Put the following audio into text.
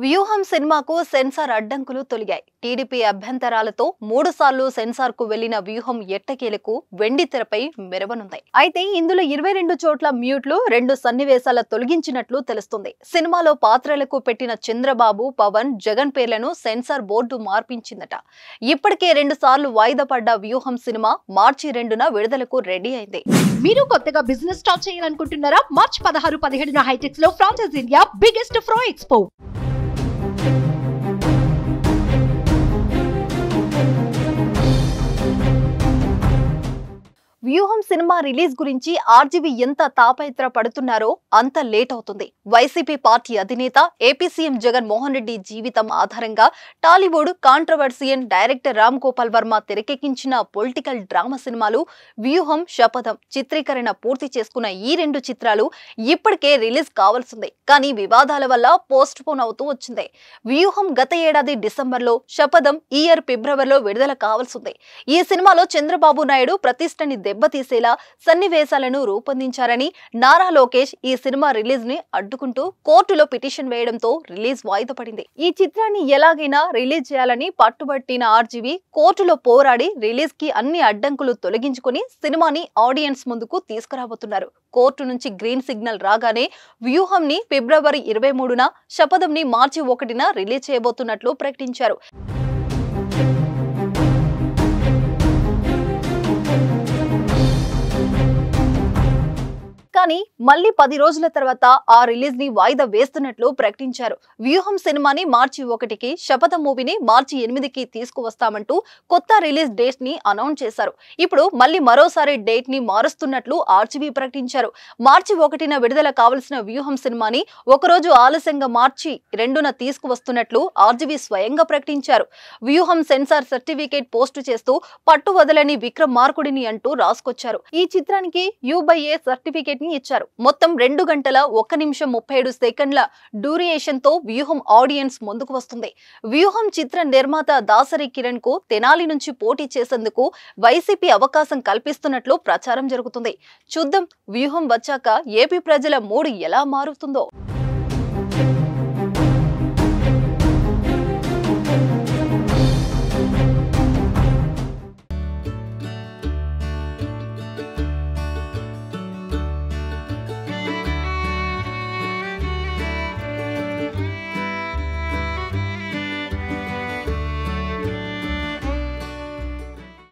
వ్యూహం సినిమాకు సెన్సార్ అడ్డంకులు తొలగాయి. టీడీపీ అభ్యంతరాలతో 3 సార్లు సెన్సార్ కు వెళ్లిన వ్యూహం ఎట్టకేలకు వెండి తెరపై మెరవనుంది. అయితే ఇందులో 22 చోట్ల మ్యూట్లు, 2 సన్నివేశాల తొలగించినట్లు తెలుస్తుంది. సినిమాలో పాత్రలకు పెట్టిన చంద్రబాబు, పవన్, జగన్ పేర్లను సెన్సార్ బోర్డు మార్పించిందట. ఇప్పటికే 2 సార్లు వాయిదా పడ్డ వ్యూహం సినిమా మార్చి 2న విడుదలకు రెడీ అయింది. మీరు కొత్తగా బిజినెస్ స్టార్ట్ చేయాలనుకుంటున్నారా? మార్చి 16, 17న హైటెక్స్ లో ఫ్రాన్సెస్ ఇండియా బిగ్గెస్ట్ ఫ్రో ఎక్స్పో. వ్యూహం సినిమా రిలీజ్ గురించి ఆర్జీవీ ఎంత తాపత్ర పడుతున్నారో అంత లేట్ అవుతుంది. వైసీపీ పార్టీ అధినేత ఏపీ సీఎం జగన్ మోహన్ రెడ్డి జీవితం ఆధారంగా టాలీవుడ్ కాంట్రవర్సియన్ డైరెక్టర్ రామ్ గోపాల్ వర్మ తెరకెక్కించిన పొలిటికల్ డ్రామా సినిమాలు వ్యూహం, శపథం చిత్రీకరణ పూర్తి చేసుకున్న ఈ 2 చిత్రాలు ఇప్పటికే రిలీజ్ కావాల్సిందే. కానీ వివాదాల వల్ల పోస్ట్ పోన్ అవుతూ వచ్చింది. వ్యూహం గత ఏడాది డిసెంబర్లో, శపథం ఈ ఇయర్ ఫిబ్రవరిలో విడుదల కావాల్సిందే. ఈ సినిమాలో చంద్రబాబు నాయుడు ప్రతిష్టని దెబ్బతీసేలా సన్నివేశాలను రూపొందించారని నారా లోకేష్ ఈ సినిమా రిలీజ్ ని అడ్డుకుంటూ కోర్టులో పిటిషన్ వేయడంతో రిలీజ్ వాయిదా పడింది. ఈ చిత్రాన్ని ఎలాగైనా రిలీజ్ చేయాలని పట్టుబట్టిన ఆర్జీవీ కోర్టులో పోరాడి రిలీజ్ కి అన్ని అడ్డంకులు తొలగించుకుని సినిమాని ఆడియన్స్ ముందుకు తీసుకురాబోతున్నారు. కోర్టు నుంచి గ్రీన్ సిగ్నల్ రాగానే వ్యూహం ని ఫిబ్రవరి 23న, శపథం ని మార్చి 1న రిలీజ్ చేయబోతున్నట్లు ప్రకటించారు. కానీ మళ్ళీ 10 రోజుల తర్వాత ఆ రిలీజ్ ని వాయిదా వేస్తున్నట్లు ప్రకటించారు. వ్యూహం సినిమాని మార్చి 1కి, శపథం మూవీని మార్చి 8కి తీసుకువస్తామంటూ కొత్త రిలీజ్ డేట్ ని అనౌన్స్ చేశారు. ఇప్పుడు మళ్ళీ మరోసారి డేట్ ని మారుస్తున్నట్లు ఆర్జీవీ ప్రకటించారు. మార్చి 1న విడుదల కావలసిన వ్యూహం సినిమాని ఒకరోజు ఆలస్యంగా మార్చి 2న తీసుకువస్తున్నట్లు ఆర్జీవీ స్వయంగా ప్రకటించారు. వ్యూహం సెన్సార్ సర్టిఫికేట్ పోస్టు చేస్తూ పట్టు వదలని విక్రమార్కుడిని అంటూ రాసుకొచ్చారు. ఈ చిత్రానికి U/A సర్టిఫికేట్ ఇచ్చారు. మొత్తం 2 గంటల 1 నిమిషం 37 సెకండ్ల డ్యూరేషన్ తో వ్యూహం ఆడియన్స్ ముందుకు వస్తుంది. వ్యూహం చిత్ర నిర్మాత దాసరి కిరణ్ కు తెనాలి నుంచి పోటీ చేసేందుకు వైసీపీ అవకాశం కల్పిస్తున్నట్లు ప్రచారం జరుగుతుంది. చూద్దాం, వ్యూహం వచ్చాక ఏపీ ప్రజల మూడ్ ఎలా మారుతుందో.